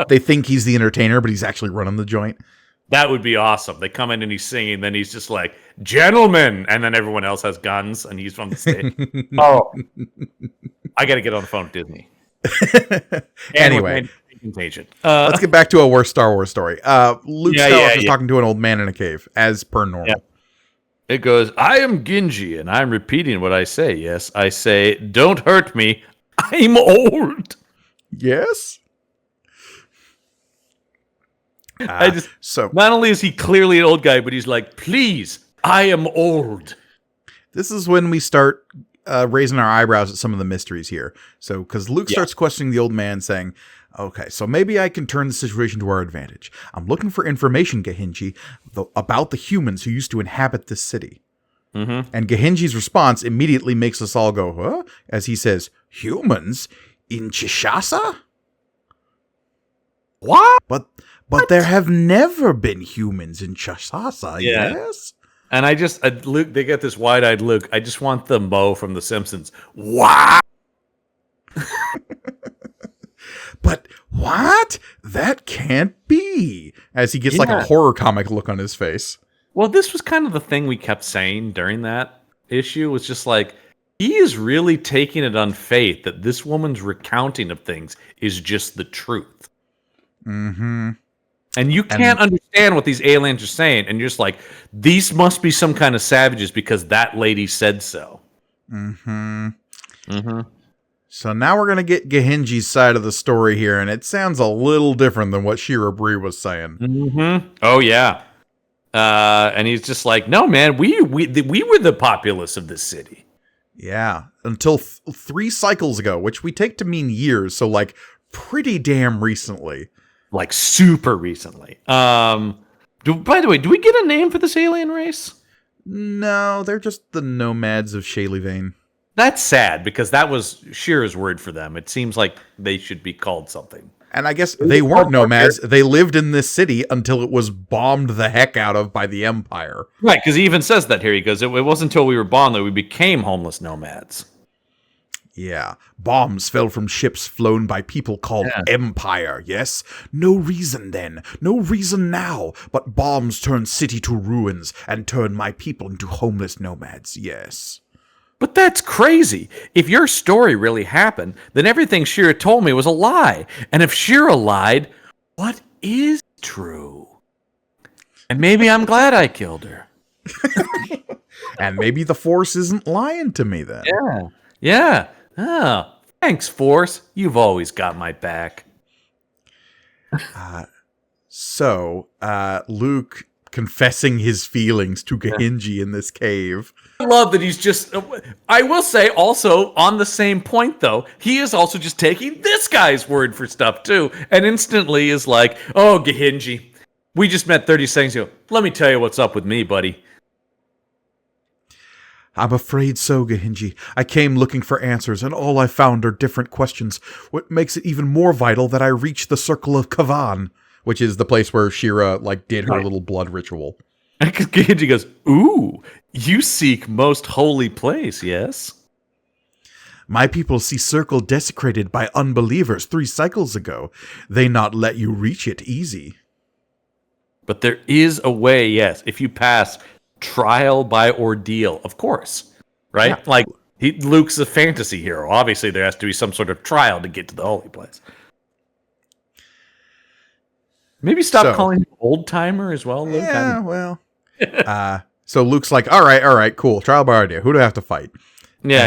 They think he's the entertainer, but he's actually running the joint. That would be awesome. They come in and he's singing, then he's just like, "Gentlemen," and then everyone else has guns and he's from the stage. Oh, I got to get on the phone with Disney. Anyway, Contagion. Let's get back to a worse Star Wars story. Luke Skywalker is talking to an old man in a cave, as per normal. Yeah. It goes, "I am Gingy, and I'm repeating what I say. Yes, I say, don't hurt me. I'm old." Yes. So not only is he clearly an old guy, but he's like, "Please, I am old." This is when we start raising our eyebrows at some of the mysteries here. So, because Luke starts questioning the old man, saying, "Okay, so maybe I can turn the situation to our advantage. I'm looking for information, Gahinji, about the humans who used to inhabit this city." Mm-hmm. And Gahinji's response immediately makes us all go, "Huh?" As he says, "Humans in Chishasa? What? But there have never been humans in Chishasa, yes?" And Luke, they get this wide-eyed look. I just want the Mo from The Simpsons. Wow. But what? That can't be. As he gets like a horror comic look on his face. Well, this was kind of the thing we kept saying during that issue, was just like, he is really taking it on faith that this woman's recounting of things is just the truth. Mm-hmm. And you can't understand what these aliens are saying, and you're just like, these must be some kind of savages because that lady said so. Mm-hmm. Mm-hmm. So now we're going to get Gahinji's side of the story here, and it sounds a little different than what Shira Bree was saying. Mm-hmm. Oh, yeah. And he's just like, "No, man, we were the populace of this city." Yeah, until 3 cycles ago, which we take to mean years, so like pretty damn recently. Like super recently. By the way, do we get a name for this alien race? No, they're just the nomads of Shayley Vane. That's sad because that was Shira's word for them. It seems like they should be called something. And I guess they weren't nomads. They lived in this city until it was bombed the heck out of by the Empire. Right, because he even says that here. He goes, it wasn't until we were bombed that we became homeless nomads. Yeah, bombs fell from ships flown by people called Empire, yes? No reason then, no reason now, but bombs turn city to ruins and turn my people into homeless nomads, yes. But that's crazy. If your story really happened, then everything Shira told me was a lie. And if Shira lied, what is true? And maybe I'm glad I killed her. And maybe the Force isn't lying to me then. Yeah. Oh, thanks, Force. You've always got my back. So, Luke confessing his feelings to Gahinji in this cave. I love that he's just... I will say also, on the same point, though, he is also just taking this guy's word for stuff, too. And instantly is like, oh, Gahinji, we just met 30 seconds ago. Let me tell you what's up with me, buddy. I'm afraid so, Gahinji. I came looking for answers, and all I found are different questions. What makes it even more vital that I reach the Circle of Kavan, which is the place where Shira, did her little blood ritual. And Gahinji goes, ooh, you seek most holy place, yes? My people see Circle desecrated by unbelievers 3 cycles ago. They not let you reach it easy. But there is a way, yes, if you pass... trial by ordeal, of course, right? Yeah. Luke's a fantasy hero. Obviously, there has to be some sort of trial to get to the holy place. Maybe stop calling him old timer as well, Luke. Yeah, well. So Luke's like, all right, cool. Trial by ordeal. Who do I have to fight? Yeah.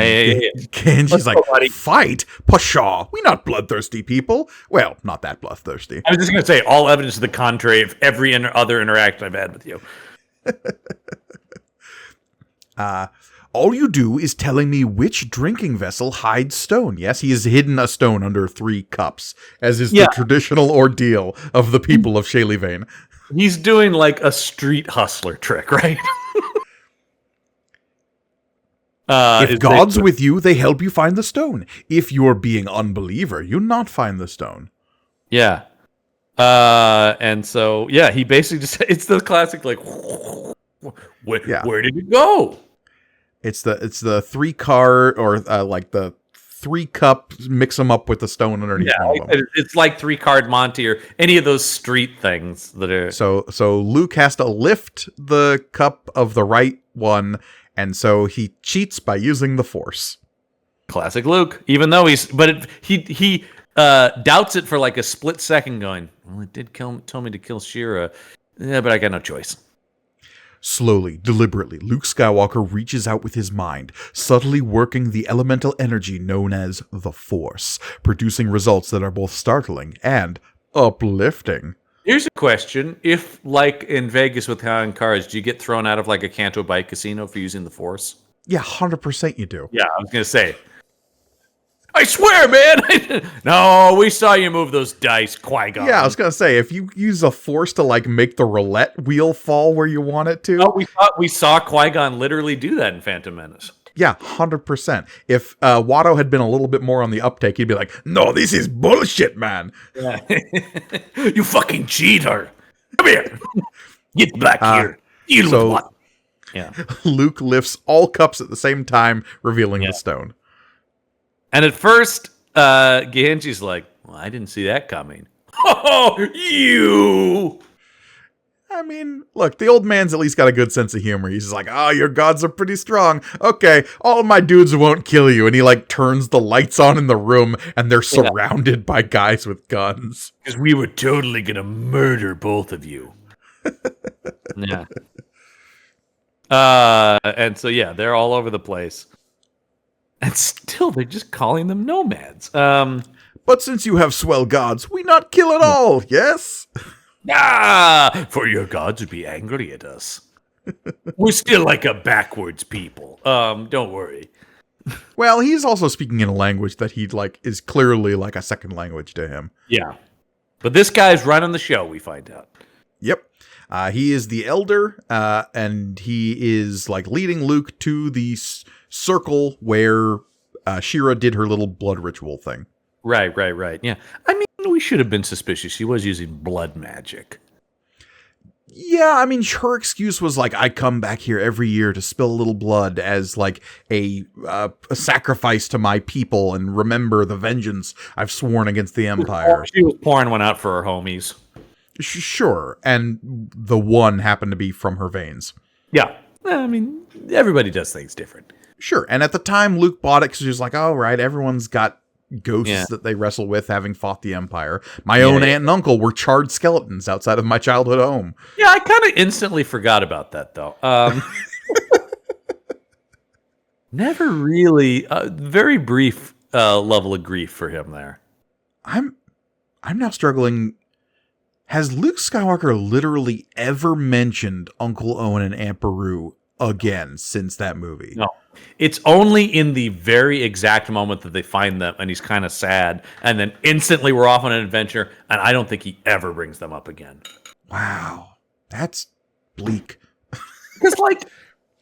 Kenji's like, fight? Pshaw, we not bloodthirsty people. Well, not that bloodthirsty. I was just going to say, all evidence to the contrary of every other interaction I've had with you. All you do is telling me which drinking vessel hides stone. Yes, he has hidden a stone under 3 cups, as is the traditional ordeal of the people of Shayley Vane. He's doing like a street hustler trick, right? If God's with you, they help you find the stone. If you're being unbeliever, you not find the stone. Yeah. And so, he basically just, it's the classic, where did it go? It's the 3 card or the 3 cup, mix them up with the stone underneath. Yeah, it's like 3 card Monty or any of those street things that are. So Luke has to lift the cup of the right one, and so he cheats by using the Force. Classic Luke. Even though he doubts it for like a split second, going, well, it did tell me to kill Shira. Yeah, but I got no choice. Slowly, deliberately, Luke Skywalker reaches out with his mind, subtly working the elemental energy known as the Force, producing results that are both startling and uplifting. Here's a question. If, like in Vegas with High on Cards, do you get thrown out of like a Canto Bight casino for using the Force? Yeah, 100% you do. Yeah, I was going to say. I swear, man! No, we saw you move those dice, Qui-Gon. Yeah, I was going to say, if you use a Force to make the roulette wheel fall where you want it to. Oh, we saw Qui-Gon literally do that in Phantom Menace. Yeah, 100%. If Watto had been a little bit more on the uptake, he'd be like, no, this is bullshit, man. Yeah. You fucking cheater. Come here. Get back here. You so, what? Yeah. Luke lifts all cups at the same time, revealing the stone. And at first, Gahinji's like, well, I didn't see that coming. Oh, you! I mean, look, the old man's at least got a good sense of humor. He's just like, oh, your gods are pretty strong. Okay, all of my dudes won't kill you. And he, turns the lights on in the room, and they're surrounded by guys with guns. Because we were totally going to murder both of you. Yeah. And so, they're all over the place. And still, they're just calling them nomads. But since you have swell gods, we not kill at all, yes? For your gods would be angry at us. We're still like a backwards people. Don't worry. Well, he's also speaking in a language that he is clearly a second language to him. Yeah. But this guy's running the show, we find out. Yep. He is the elder, and he is leading Luke to the circle where Shira did her little blood ritual thing. Right. Yeah. I mean, we should have been suspicious. She was using blood magic. Yeah, I mean, her excuse was like, I come back here every year to spill a little blood as like a sacrifice to my people and remember the vengeance I've sworn against the Empire. She was pouring one out for her homies. Sure, and the one happened to be from her veins. Yeah. I mean, everybody does things different. Sure, and at the time, Luke bought it because he was like, oh, right, everyone's got ghosts that they wrestle with having fought the Empire. My own aunt and uncle were charred skeletons outside of my childhood home. Yeah, I kind of instantly forgot about that, though. Never really, very brief level of grief for him there. I'm now struggling. Has Luke Skywalker literally ever mentioned Uncle Owen and Aunt Beru again since that movie? No. It's only in the very exact moment that they find them, and he's kind of sad, and then instantly we're off on an adventure, and I don't think he ever brings them up again. Wow. That's bleak. Because, like...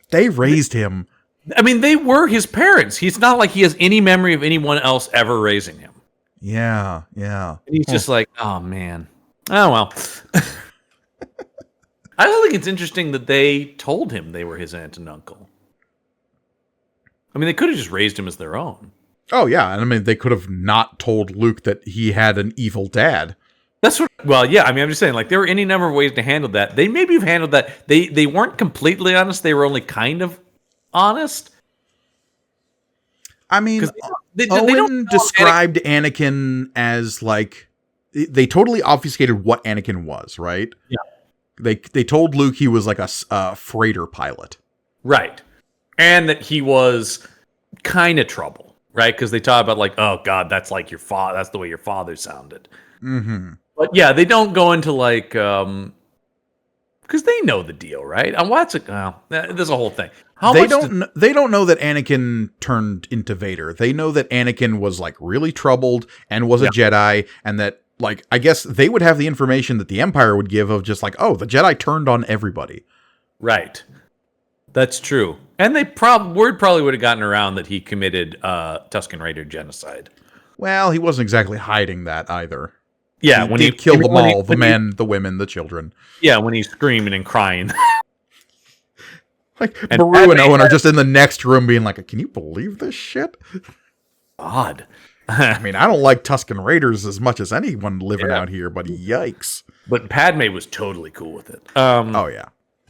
They raised him. I mean, they were his parents. He's not like he has any memory of anyone else ever raising him. Yeah. And he's just like, oh, man. Oh, well. I also think it's interesting that they told him they were his aunt and uncle. I mean, they could have just raised him as their own. Oh, yeah. And I mean, they could have not told Luke that he had an evil dad. That's what, well, yeah. I mean, I'm just saying, like, there were any number of ways to handle that. They maybe have handled that. They weren't completely honest. They were only kind of honest. I mean, Owen described Anakin as, like, they totally obfuscated what Anakin was, right? Yeah. They told Luke he was like a freighter pilot. Right. And that he was kind of trouble, right? Because they talk about like, oh God, that's like your father. That's the way your father sounded. Mm-hmm. But yeah, they don't go into like, because they know the deal, right? And what's it? There's a whole thing. They don't know that Anakin turned into Vader. They know that Anakin was like really troubled and was a Jedi, and that like I guess they would have the information that the Empire would give of just like, oh, the Jedi turned on everybody. Right. That's true. And they word probably would have gotten around that he committed Tusken Raider genocide. Well, he wasn't exactly hiding that either. Yeah, he did kill them all, the men, the women, the children. Yeah, when he's screaming and crying. Like, and Beru and Owen are just in the next room being like, can you believe this shit? Odd. I mean, I don't like Tusken Raiders as much as anyone living out here, but yikes. But Padme was totally cool with it. Oh, yeah.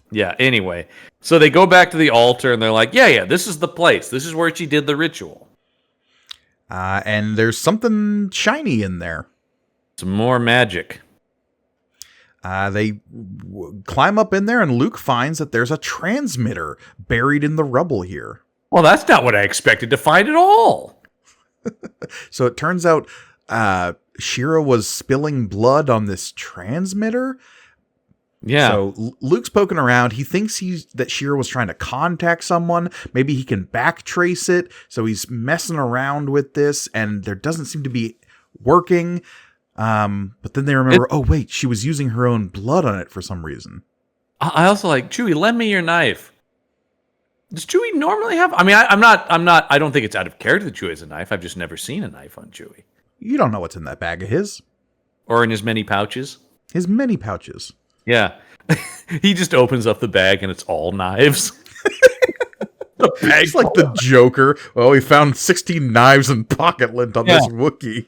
Yeah, anyway. So they go back to the altar and they're like, yeah, this is the place. This is where she did the ritual. And there's something shiny in there. Some more magic. They climb up in there and Luke finds that there's a transmitter buried in the rubble here. Well, that's not what I expected to find at all. So it turns out Shira was spilling blood on this transmitter. Yeah. So Luke's poking around. He thinks that Shira was trying to contact someone. Maybe he can backtrace it. So he's messing around with this, and there doesn't seem to be working. But then they remember, oh wait, she was using her own blood on it for some reason. I also like, Chewie, lend me your knife. Does Chewie normally have? I mean, I don't think it's out of character that Chewie has a knife. I've just never seen a knife on Chewie. You don't know what's in that bag of his. Or in his many pouches. His many pouches. Yeah. He just opens up the bag and it's all knives. It's like the Joker. Well, we found 16 knives and pocket lint on this Wookiee.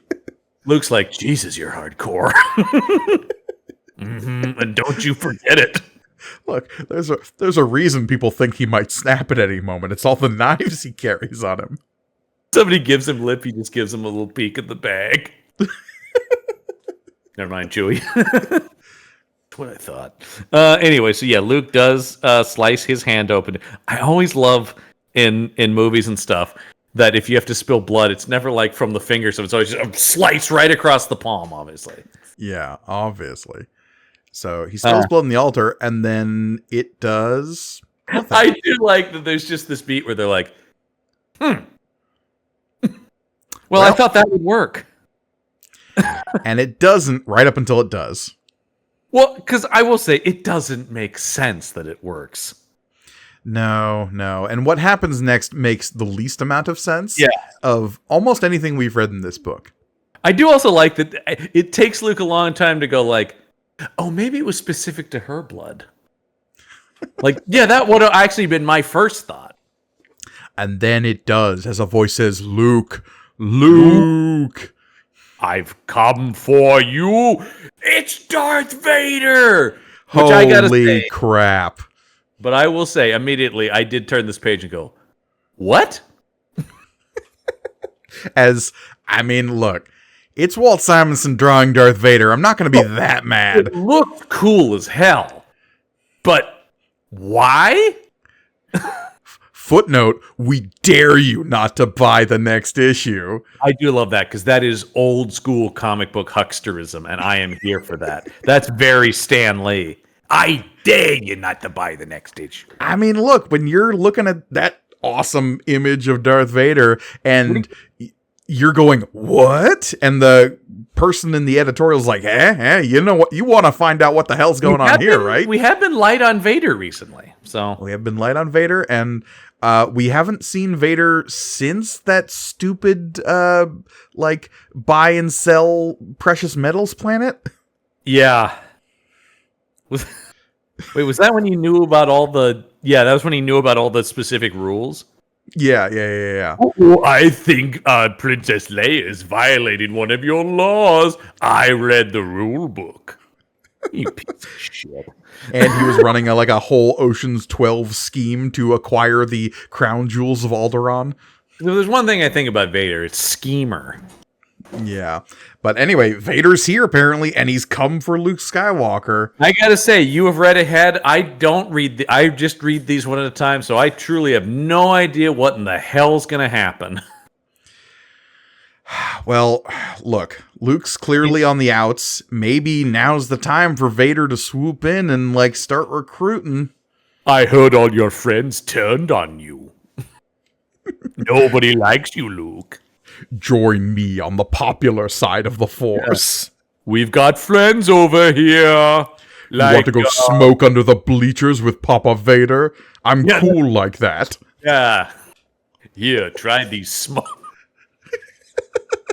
Luke's like, Jesus, you're hardcore. And don't you forget it. Look, there's a reason people think he might snap at any moment. It's all the knives he carries on him. Somebody gives him lip, he just gives him a little peek at the bag. Never mind, Chewie. That's what I thought. Anyway, so yeah, Luke does slice his hand open. I always love in movies and stuff that if you have to spill blood, it's never like from the finger, so it's always just a slice right across the palm, obviously. Yeah, obviously. So he spills blood on the altar, and then it does nothing. I do like that there's just this beat where they're like, well, I thought that would work. And it doesn't right up until it does. Well, because I will say, it doesn't make sense that it works. No. And what happens next makes the least amount of sense of almost anything we've read in this book. I do also like that it takes Luke a long time to go like, Oh, maybe it was specific to her blood. Like, yeah, that would have actually been my first thought. And then it does, as a voice says, Luke, Luke. I've come for you. It's Darth Vader. Which Holy I gotta say, crap. but I will say immediately, I did turn this page and go, what? Look, it's Walt Simonson drawing Darth Vader. I'm not going to be that mad. It looked cool as hell. But why? Footnote, we dare you not to buy the next issue. I do love that because that is old school comic book hucksterism, and I am here for that. That's very Stan Lee. I dare you not to buy the next issue. I mean, look, when you're looking at that awesome image of Darth Vader and you're going, what? And the person in the editorial is like, you know what? You want to find out what the hell's going on here, right? We have been light on Vader recently. So we have been light on Vader, and we haven't seen Vader since that stupid, buy and sell precious metals planet. Yeah. Wait, was that when you knew about all the... Yeah, that was when he knew about all the specific rules? Yeah. Oh, I think Princess Leia has violated one of your laws. I read the rule book. You piece of shit. And he was running a whole Ocean's 12 scheme to acquire the crown jewels of Alderaan. If there's one thing I think about Vader, it's schemer. Yeah. But anyway, Vader's here apparently, and he's come for Luke Skywalker. I gotta say, you have read ahead. I don't read I just read these one at a time, so I truly have no idea what in the hell's gonna happen. Well, look, Luke's clearly on the outs. Maybe now's the time for Vader to swoop in and start recruiting. I heard all your friends turned on you. Nobody likes you, Luke. Join me on the popular side of the Force. Yeah. We've got friends over here. You want to go smoke under the bleachers with Papa Vader? I'm cool like that. Yeah. Here, try these smoke.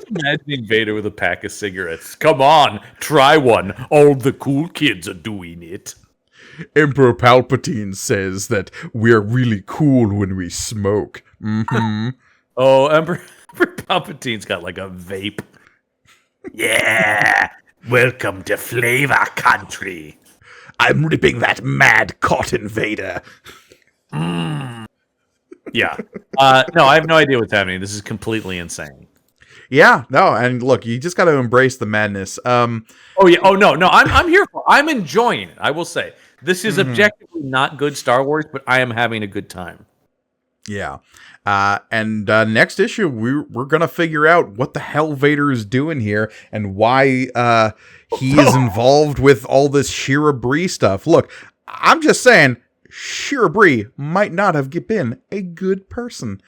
Imagining Vader with a pack of cigarettes. Come on, try one. All the cool kids are doing it. Emperor Palpatine says that we're really cool when we smoke. Mm-hmm. Oh, Emperor Palpatine's got a vape. Yeah. Welcome to Flavor Country. I'm ripping that mad cotton, Vader. Yeah. No, I have no idea what's happening. This is completely insane. Yeah, no, and look, you just got to embrace the madness. Oh yeah. Oh no, I'm here for. I'm enjoying it. I will say this is objectively not good Star Wars, but I am having a good time. Yeah. And next issue, we're gonna figure out what the hell Vader is doing here and why he is involved with all this Shira Bree stuff. Look, I'm just saying, Shira Bree might not have been a good person.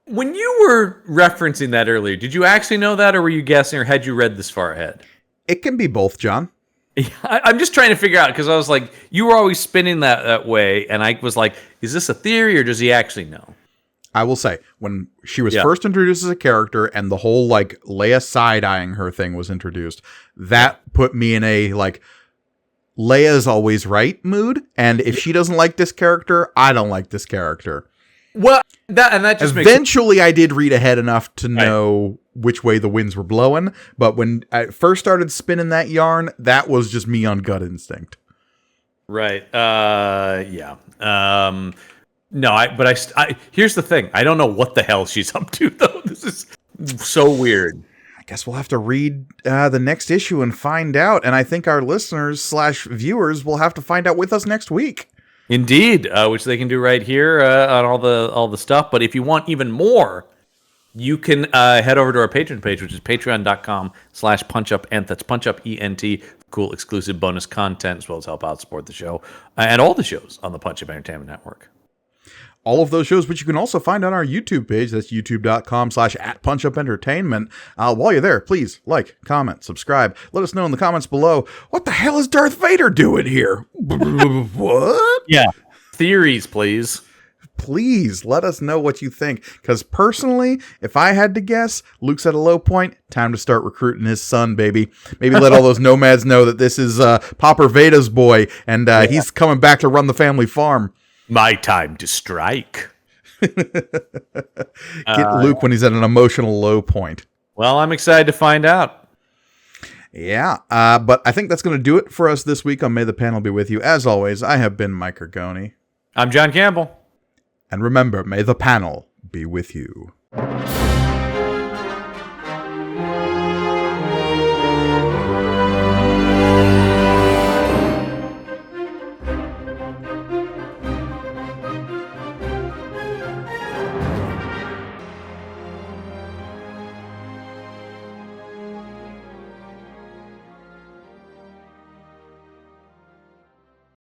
When you were referencing that earlier, did you actually know that, or were you guessing, or had you read this far ahead? It can be both, John. I'm just trying to figure out, because I was like, you were always spinning that way, and I was like, is this a theory, or does he actually know? I will say, when she was first introduced as a character, and the whole, Leia side-eyeing her thing was introduced, that put me in a, Leia's always right mood, and if she doesn't like this character, I don't like this character. Well, that just eventually I did read ahead enough to know which way the winds were blowing, but when I first started spinning that yarn, that was just me on gut instinct. Right. Yeah. No, but here's the thing. I don't know what the hell she's up to, though. This is so weird. I guess we'll have to read the next issue and find out, and I think our listeners/viewers will have to find out with us next week. Indeed, which they can do right here on all the stuff. But if you want even more, you can head over to our Patreon page, which is patreon.com/punchup. That's punchup ENT. Cool exclusive bonus content, as well as help out support the show and all the shows on the Punch Up Entertainment Network. All of those shows, which you can also find on our YouTube page. That's youtube.com/@punchupentertainment. While you're there, please like, comment, subscribe. Let us know in the comments below, what the hell is Darth Vader doing here? What? Yeah. Theories, please. please let us know what you think. Because personally, if I had to guess, Luke's at a low point. Time to start recruiting his son, baby. Maybe let all those nomads know that this is Popper Veda's boy, and he's coming back to run the family farm. My time to strike. Get Luke when he's at an emotional low point. Well, I'm excited to find out. Yeah, but I think that's going to do it for us this week on May the Panel Be With You. As always, I have been Mike Ergoni. I'm John Campbell. And remember, may the panel be with you.